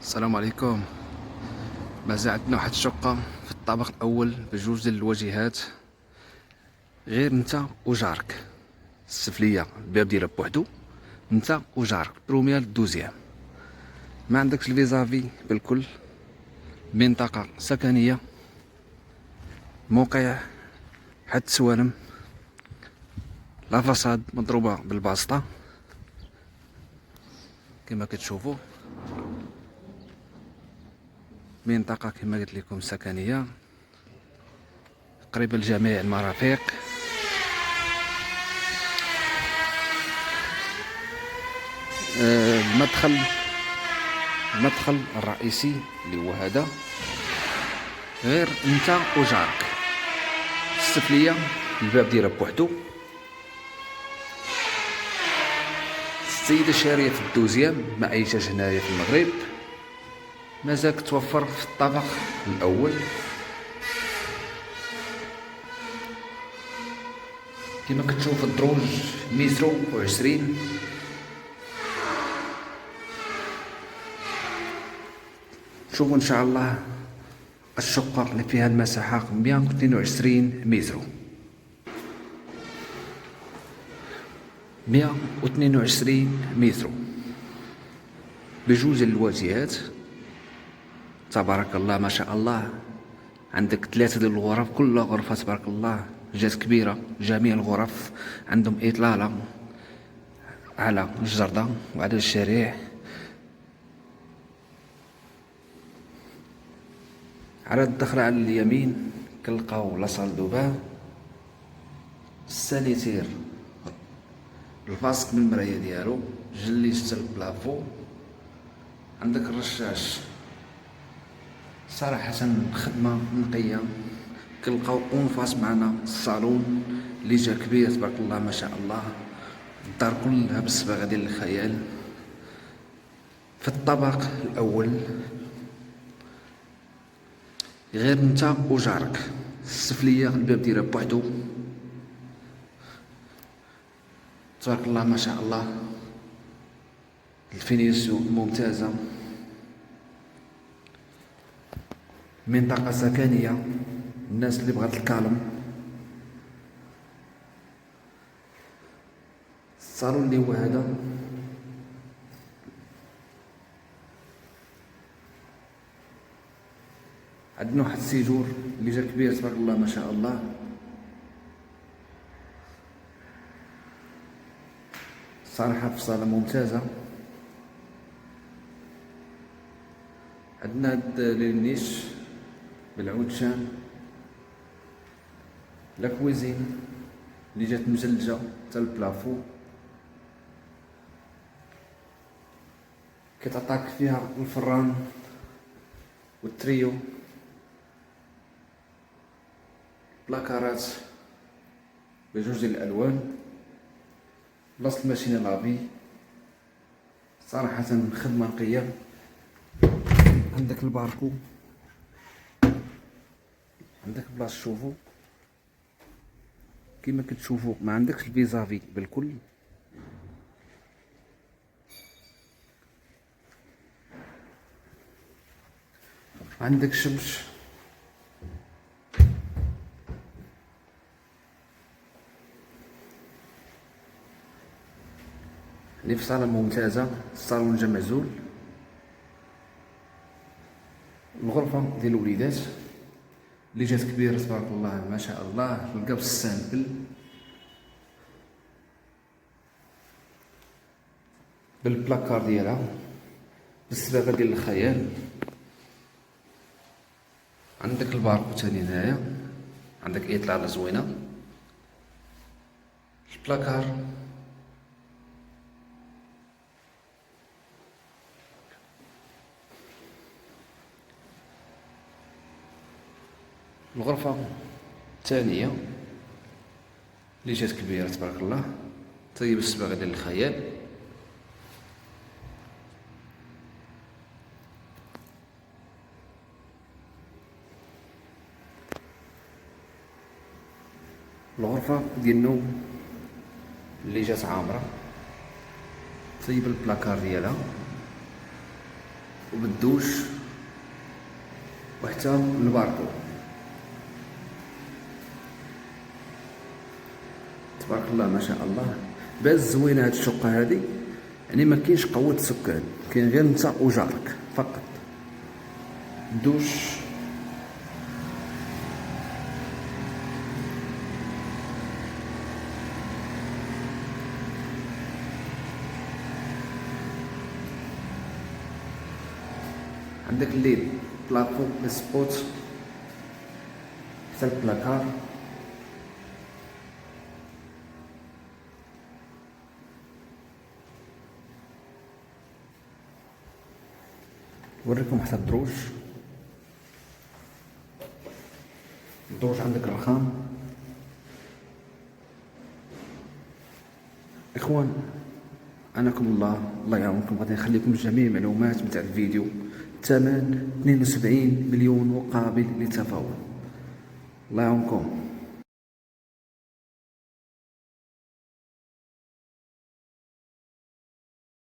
السلام عليكم. مازال عندنا واحد الشقة في الطابق الأول بجوج ديال الواجهات، غير نتا وجارك. السفلية الباب ديالها بوحدو، نتا وجارك بروميير للدوزيام، ما عندكش الفيزافي بالكل. منطقة سكنية، موقع حد سوالم، لا فصاد مضروبة بالباسطة كما كتشوفوا. منطقة كما قلت لكم سكنية، قريبة لجميع المرافق. المدخل الرئيسي اللي هو هذا، غير انت وجارك. السفلية الباب ديالها بوحدو، السيدة شارية في الدوزيام ما عايشاش هنايا في المغرب، مازال كتوفر في الطابق الأول. كما كتشوف الدروج مترو و20. شوفوا ان شاء الله الشقة اللي فيها المساحة 122 متر، 122 متر بجوج الواجهات. تبارك الله ما شاء الله. عندك 3 ديال الغرف، كل غرفة تبارك الله جات كبيرة. جميع الغرف عندهم إطلالة على الجردة وعلى الشارع. على الدخلة على اليمين كنلقاو لاصال دوبان، السانيتير الفاسك من المراية ديالو، جليس حتى البلافو. عندك الرشاش، صراحة خدمة نقية. كنلقاو اونفاس معنا الصالون اللي جا كبير تبارك الله ما شاء الله. الدار كلها بالصباغة ديال الخيال. في الطبق الأول، غير نتا وجارك. السفلية الباب ديالها بوحدو، تبارك الله ما شاء الله. الفينيسيون ممتازة، منطقة سكنية، الناس اللي بغات الكالم. الصالون اللي هو هذا، عندنا واحد السيجور اللي جا كبير تبارك الله ما شاء الله. صراحة في صالة ممتازة. عندنا هاد لينيش بالعود شام، لا كويزين اللي جات مزلجة حتى البلافو، كتعطاك فيها الفران والتريو، بلاكارات بجوج ديال الالوان، بلاصة الماشينة لافي. صراحة خدمة نقية. عندك الباركو، عندك بلاصة تشوفو كيما كتشوفو، ما عندكش الفيزافي بالكل. عندك شمس، اللي في صالة ممتازة. الصالون جا معزول. الغرفة ديال الوليدات اللي جات كبيرة تبارك الله ما شاء الله. القبس السامبل بالبلاكار ديالها بالصباغة ديال الخيال. عندك الباركو تاني هنايا، عندك اطلالة زوينة. البلاكار الغرفة الثانية اللي جات كبيرة تبارك الله، طيب الصباغة ديال الخيال. الغرفة ديال النوم اللي جات عامرة، طيب البلاكار ديالها. وبالدوش وحتى الباركو. تبارك الله ما شاء الله. باش زوينه هاد الشقه هادي، يعني ما كاينش قوه سكان، كاين غير نتا وجارك فقط. دوش عندك الليل بلاكو السبوت حتى البلاكار. نوريكم حتى الدروج. الدروج عندك الرخام. اخوان عناكم الله يعاونكم. غادي نخليكم جميع المعلومات نتاع الفيديو. الثمن 72 مليون وقابل للتفاوض. الله يعاونكم.